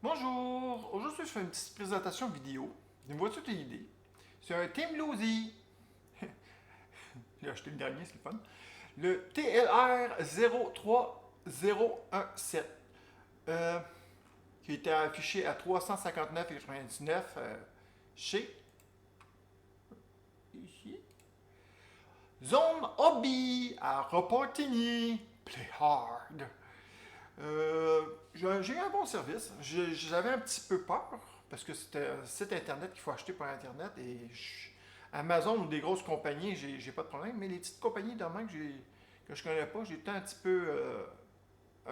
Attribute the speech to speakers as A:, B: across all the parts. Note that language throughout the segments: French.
A: Bonjour, aujourd'hui je fais une petite présentation vidéo d'une voiture TID. C'est un Tim Losi. J'ai acheté le dernier, c'est le fun. Le TLR 03017. Qui était affiché à 359,99 chez ici. Zone Hobby à Repentigny. Play hard. J'ai eu un bon service. J'avais un petit peu peur parce que c'était un site internet qu'il faut acheter par internet et Amazon ou des grosses compagnies, j'ai pas de problème. Mais les petites compagnies de même que je connais pas, j'étais un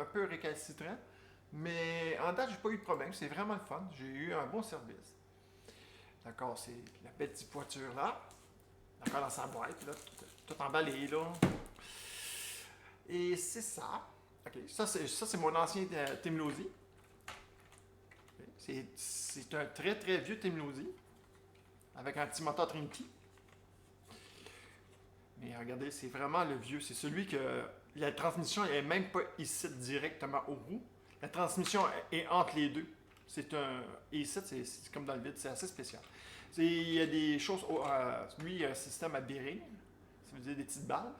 A: peu récalcitrant. Mais en date, j'ai pas eu de problème. C'est vraiment le fun. J'ai eu un bon service. D'accord, c'est la petite voiture là. D'accord, dans sa boîte, là, tout emballé là. Et c'est ça. OK. Ça, c'est mon ancien Tim Losi. Okay. C'est un très, très vieux Tim Losi. Avec un petit moteur Trinity. Mais regardez, c'est vraiment le vieux. C'est celui que la transmission n'est même pas ici directement au bout. La transmission est entre les deux. C'est un. Et ici, c'est comme dans le vide. C'est assez spécial. Il y a des choses. Lui, il y a un système à bearing. Ça veut dire des petites balles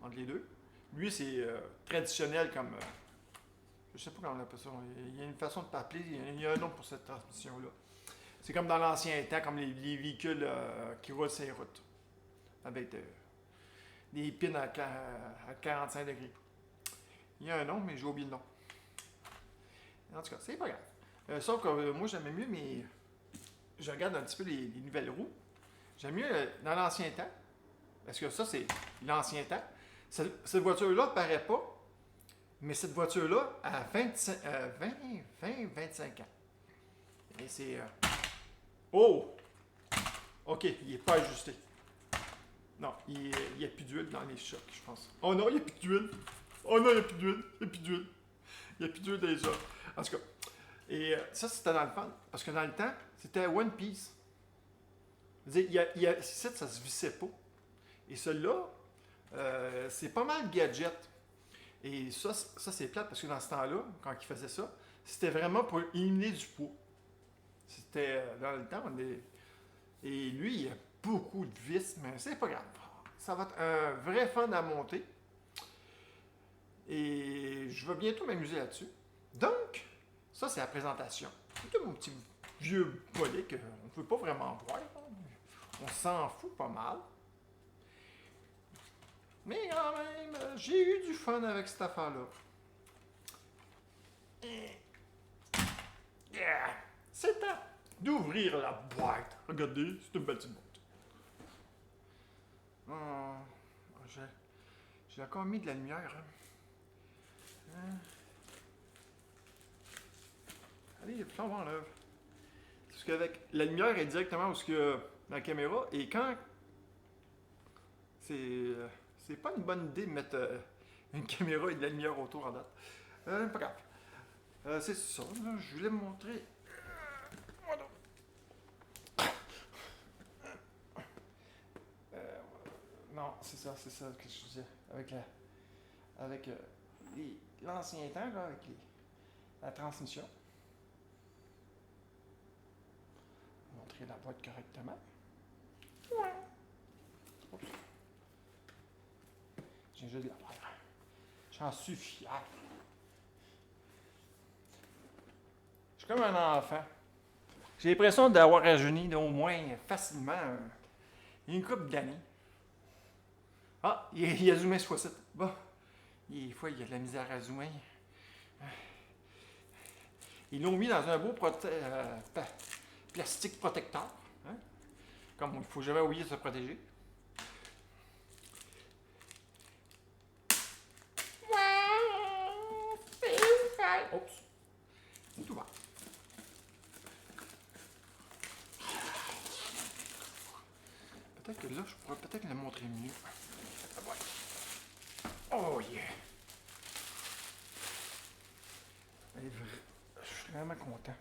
A: entre les deux. Lui, c'est traditionnel comme. Je sais pas comment on appelle ça. Il y a une façon de t'appeler. Il y a un nom pour cette transmission-là. C'est comme dans l'ancien temps, comme les véhicules qui roulent sur les routes. Avec des pins à 45 degrés. Il y a un nom, mais j'ai oublié le nom. En tout cas, c'est pas grave. Sauf que moi, j'aimais mieux, mais je regarde un petit peu les nouvelles roues. J'aime mieux dans l'ancien temps. Parce que ça, c'est l'ancien temps. Cette voiture-là ne paraît pas, mais cette voiture-là a 25 ans. Et c'est. Oh! Ok, il n'est pas ajusté. Non, il n'y a plus d'huile dans les chocs, je pense. Oh non, il n'y a plus d'huile. Oh non, il n'y a plus d'huile. Il n'y a plus d'huile. Il n'y a plus d'huile dans les chocs. En tout cas. Et ça, c'était dans le fun. Parce que dans le temps, c'était One Piece. Ça se vissait pas. Et celui-là, c'est pas mal gadget. Et ça c'est plate parce que dans ce temps-là, quand il faisait ça, c'était vraiment pour éliminer du poids. C'était dans le temps, et lui, il y a beaucoup de vis, mais c'est pas grave. Ça va être un vrai fun à monter. Et je vais bientôt m'amuser là-dessus. Donc, ça, c'est la présentation. C'est mon petit vieux bolide qu'on ne peut pas vraiment voir. On s'en fout pas mal. Mais quand même, j'ai eu du fun avec cette affaire-là. Yeah! C'est temps d'ouvrir la boîte. Regardez, c'est une belle petite boîte. Oh, j'ai encore mis de la lumière. Allez, on enlève. Parce qu'avec la lumière est directement où la caméra, et quand c'est pas une bonne idée de mettre une caméra et de la lumière autour en date. Pas grave. C'est ça, là, je voulais me montrer. Voilà. Non, c'est ça que je disais. Avec l'ancien temps, là, avec la transmission. Montrer la boîte correctement. Ouais. Oups. J'ai juste de la faire. J'en suis fier. Je suis comme un enfant. J'ai l'impression d'avoir rajeuni au moins facilement une couple d'années. Ah, il a zoomé 60. Bon, des fois, il y a de la misère à zoomer. Ils l'ont mis dans un beau plastique protecteur. Hein? Comme il ne faut jamais oublier de se protéger. Oups. C'est tout bas. Peut-être que là, je pourrais peut-être le montrer mieux. Oh yeah! Je suis vraiment content.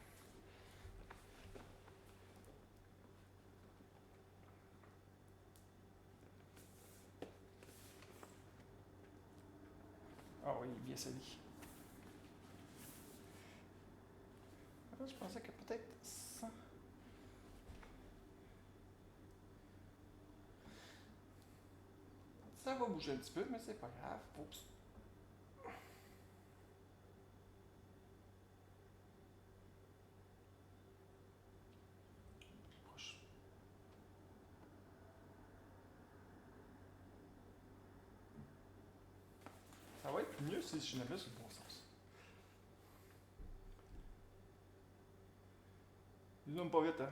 A: Ah oui, il est bien sali. Je pensais que peut-être 100. Ça va bouger un petit peu, mais c'est pas grave. Oups. Proche. Ça va être mieux si je l'avais sur le bon sens. Zoom pas vite, hein.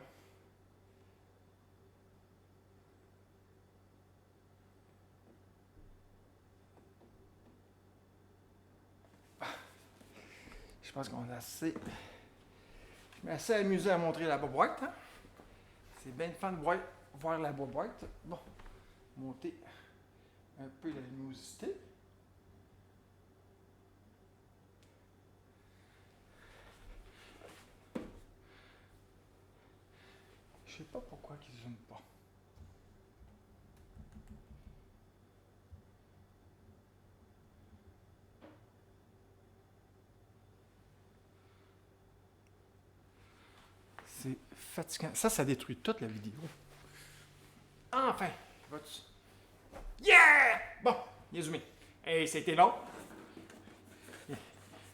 A: Je pense qu'on a assez. Je m'ai assez amusé à montrer la boîte. Hein? C'est bien fun de voir la boîte. Bon, monter un peu la luminosité. Je sais pas pourquoi ils ne zooment pas. C'est fatigant. Ça détruit toute la vidéo. Enfin! Yeah! Bon, il est zoomé. Hey, c'était long.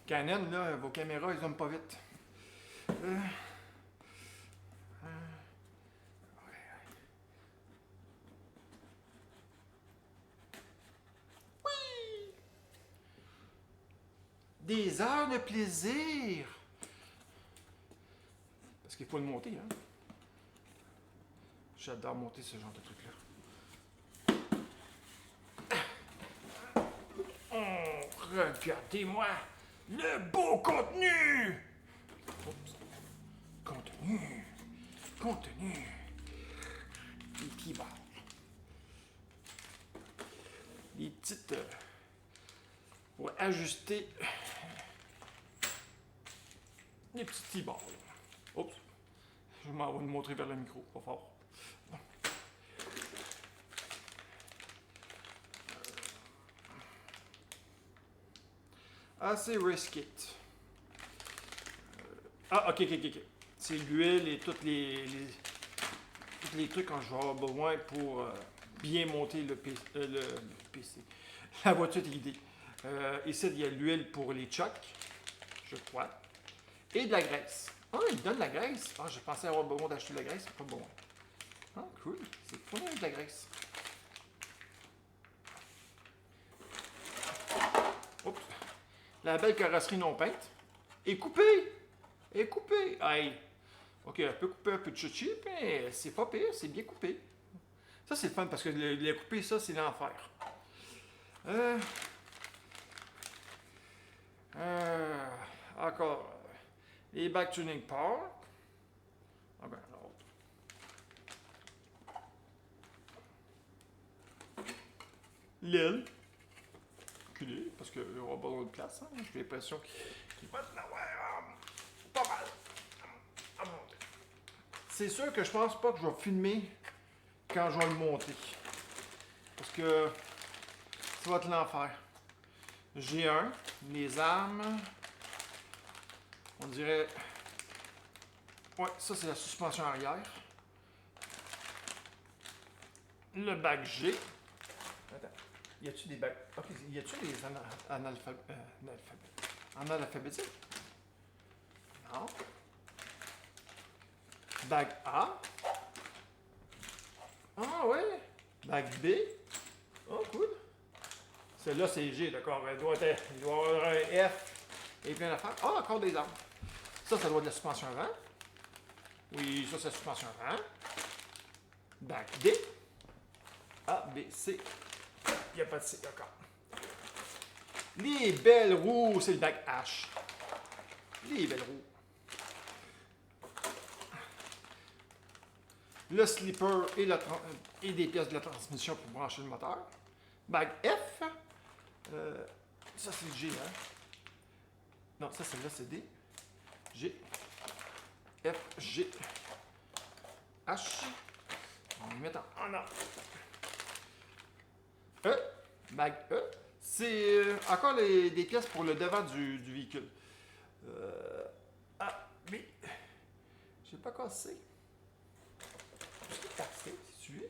A: Canon, là, vos caméras, ils zooment pas vite. Des heures de plaisir! Parce qu'il faut le monter, hein? J'adore monter ce genre de truc-là. Oh, regardez-moi le beau contenu! Oups. Contenu. Les petits barres. Les petites... pour ajuster les petits bords. Oups. Je m'en vais le montrer vers le micro, pas fort. Bon. Assez risqué. Ah, ok. C'est l'huile et tous les trucs quand je vais avoir besoin pour bien monter le PC. La voiture est guidée. Ici, il y a l'huile pour les chocs, je crois. Et de la graisse. Ah, il donne de la graisse. Ah, je pensais avoir besoin d'acheter de la graisse, c'est pas bon. Ah, cool. C'est pas mal de la graisse. Oups. La belle carrosserie non peinte est coupée. Aïe. Ok, elle peut couper un peu de chuchi, mais c'est pas pire, c'est bien coupé. Ça, c'est le fun parce que le couper, ça, c'est l'enfer. Encore. Les back tuning parts. Ah ben, alors. L'aile. Culé, parce qu'il n'y aura pas d'autre place. Hein. J'ai l'impression qu'il va en avoir pas mal à monter. C'est sûr que je pense pas que je vais filmer quand je vais le monter. Parce que ça va être l'enfer. J'ai les armes. On dirait. Ouais, ça c'est la suspension arrière. Le bac G. Attends. Y a-tu des bacs. Ok, y a-tu des analphabétiques? Non. Bac A. Ah ouais. Bac B. Oh, cool. Celle-là, c'est G, d'accord. Il doit avoir un F et plein d'affaires. Ah, encore des armes. Ça doit être de la suspension avant. Oui, ça, c'est la suspension avant. Bac D. A, B, C. Il n'y a pas de C, d'accord. Les belles roues, c'est le bac H. Les belles roues. Le slipper et des pièces de la transmission pour brancher le moteur. Bac F. Ça, c'est le G, hein? Non, ça, c'est là, c'est D. G. F, G. H. On va les mettre en ordre. E. Bac E. C'est encore des pièces pour le devant du véhicule. A, B, pas cassé. Baxé, c'est lui?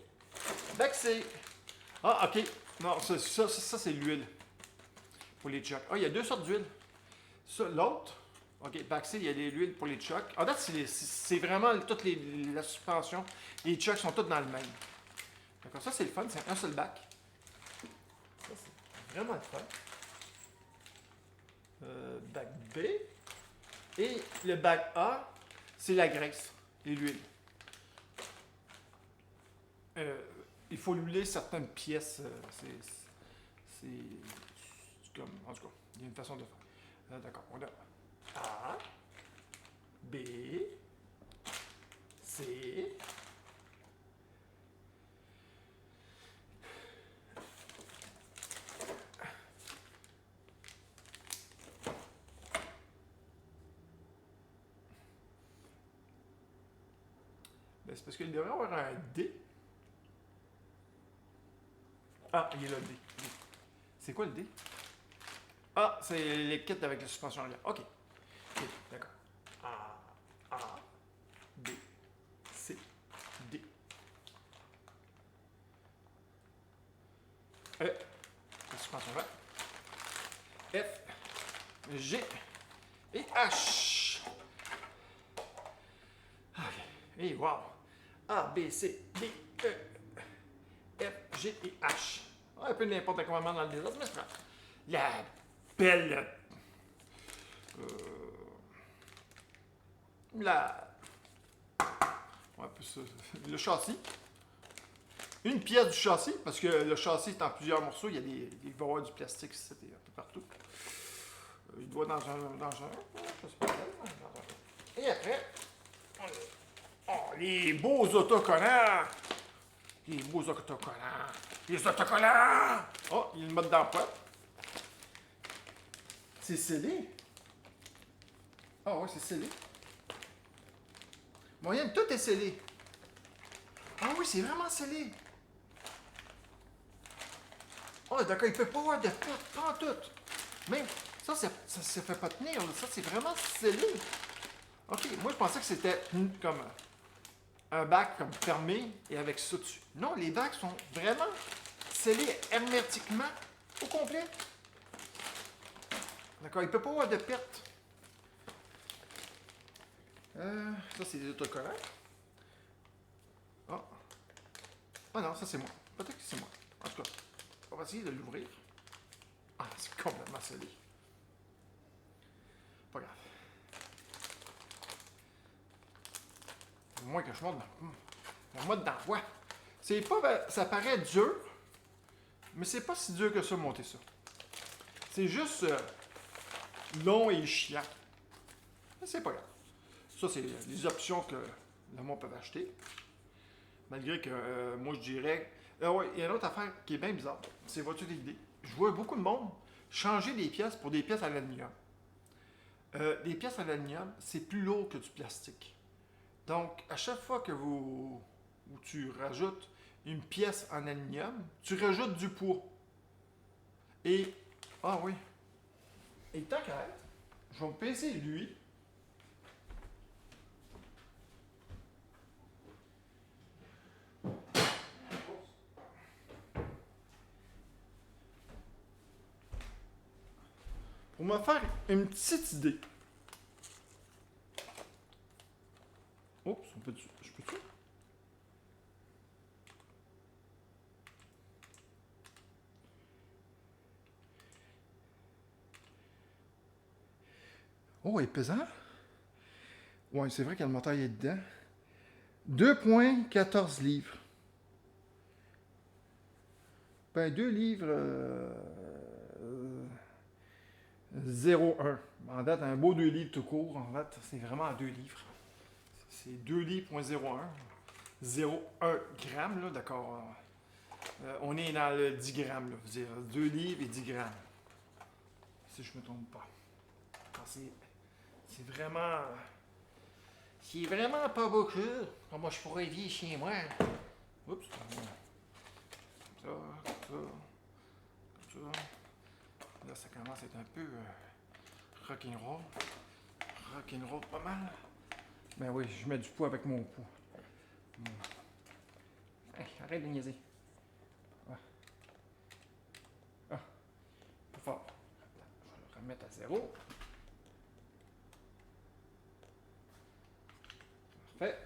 A: Baxé! Ah, ok. Non, ça c'est l'huile. Pour les chocs. Ah, il y a deux sortes d'huile. Ça, l'autre. Ok, Baxé, il y a de l'huile pour les chocs. En fait, c'est vraiment toute la suspension. Les chocs sont tous dans le même. D'accord, ça c'est le fun, c'est un seul bac. Ça c'est vraiment le fun. Bac B. Et le bac A, c'est la graisse et l'huile. Il faut huiler certaines pièces. C'est comme. En tout cas, il y a une façon de faire. D'accord, on a A, B, C. Ben, c'est parce qu'il devrait y avoir un D. Ah, il est là, le D. C'est quoi le D? Ah, c'est les kits avec la suspension arrière. OK. OK, d'accord. A, B, C, D. E, la suspension arrière. F, G et H. OK. Et wow. A, B, C, D, E, F, G et H. Un peu n'importe comment dans le désordre, mais c'est pas grave. La belle. Ouais, le châssis. Une pièce du châssis, parce que le châssis est en plusieurs morceaux. Il va y avoir du plastique ici, un peu partout. Il doit dans un. Je sais pas quel. Et après. Oh, les beaux autocollants! Les beaux autocollants! Les autocollants! Oh, il y a une mode d'emploi. C'est scellé. Ah ouais, c'est scellé. Moyenne, tout est scellé. Ah oui, c'est vraiment scellé. Oh, d'accord, il ne peut pas avoir de perte, pas tout. Même, ça ne se fait pas tenir. Ça, c'est vraiment scellé. OK, moi, je pensais que c'était comme un bac comme fermé et avec ça dessus. Non, les bacs sont vraiment scellés hermétiquement au complet. D'accord, il ne peut pas avoir de perte. Ça, c'est des autocollants. Ah. Ah non, ça, c'est moi. Peut-être que c'est moi. En tout cas, on va essayer de l'ouvrir. Ah, c'est complètement scellé. Pas grave. Au moins que je monte dans le mode d'envoi. C'est pas. Ça paraît dur, mais c'est pas si dur que ça, monter ça. C'est juste long et chiant. Mais c'est pas grave. Ça, c'est les options que le monde peut acheter. Malgré que moi, je dirais. Ouais, il y a une autre affaire qui est bien bizarre. C'est votre idée. Je vois beaucoup de monde changer des pièces pour des pièces à l'aluminium. Des pièces à l'aluminium, c'est plus lourd que du plastique. Donc, à chaque fois que tu rajoutes une pièce en aluminium, tu rajoutes du poids. Et, ah oui. Et tant qu'à être, je vais me peser lui. Pour me faire une petite idée. Oups, je peux-tu? Oh, il est pesant. Ouais, c'est vrai que le moteur est dedans. 2,14 livres. Ben, 2 livres 0,1. En date, un beau 2 livres tout court. En fait, c'est vraiment 2 livres. C'est 2 livres,01. 0,1 gramme, là, d'accord. On est dans le 10 grammes, là. Je veux dire, 2 livres et 10 grammes. Si je me trompe pas. C'est vraiment. C'est vraiment pas beaucoup. Comment je pourrais vivre chez moi? Oups. Ça, comme ça. Là, ça commence à être un peu rock'n'roll. Rock'n'roll pas mal. Ben oui, je mets du poids avec mon poids. Hey, arrête de niaiser. Ah. Ah. Plus fort. Je vais le remettre à 0. Parfait.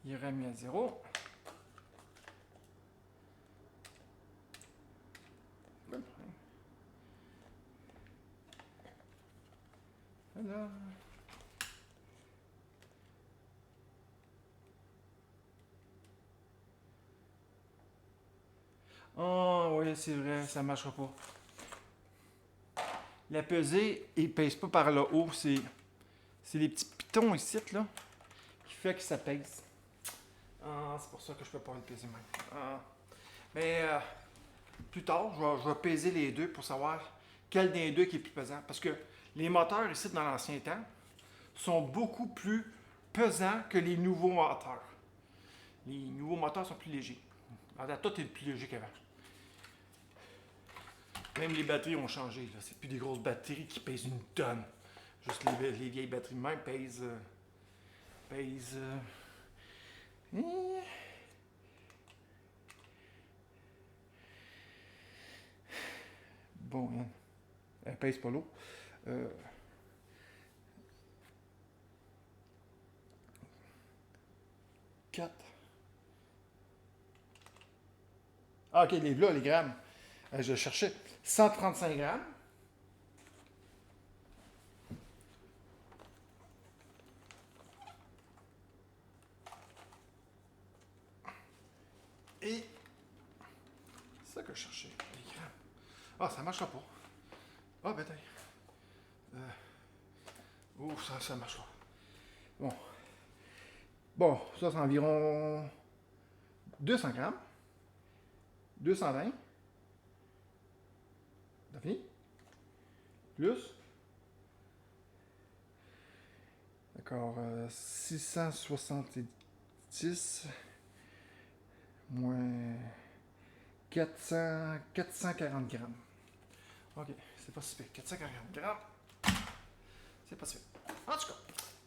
A: Il est remis à 0. Voilà. Oh, oui, c'est vrai, ça ne marchera pas. La pesée, il ne pèse pas par le haut. C'est les petits pitons ici, là, qui fait que ça pèse. Ah, c'est pour ça que je ne peux pas le peser même. Ah. Mais plus tard, je vais peser les deux pour savoir quel des deux qui est plus pesant. Parce que les moteurs ici, dans l'ancien temps, sont beaucoup plus pesants que les nouveaux moteurs. Les nouveaux moteurs sont plus légers. Alors, tout est plus léger qu'avant. Même les batteries ont changé. C'est plus des grosses batteries qui pèsent une tonne. Juste les vieilles batteries même pèsent. Bon, hein. Elle pèse pas l'eau. 4. Ah, ok, les grammes. Je cherchais 135 grammes. Et c'est ça que je cherchais, les grammes. Ah, ça marchera pas. Ah, ben, oh, ça marche pas. Bon. Bon, ça, c'est environ 200 grammes. 220. T'as fini? Plus. D'accord. 670 moins 440 grammes. Ok, c'est pas si pire. 440 grammes. C'est pas si pire. En tout cas,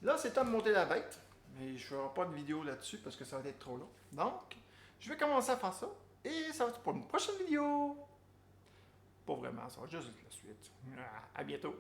A: là, c'est temps de monter la bête. Mais je ferai pas de vidéo là-dessus parce que ça va être trop long. Donc, je vais commencer à faire ça. Et ça va être pour une prochaine vidéo. Pas vraiment, ça va juste être la suite. À bientôt.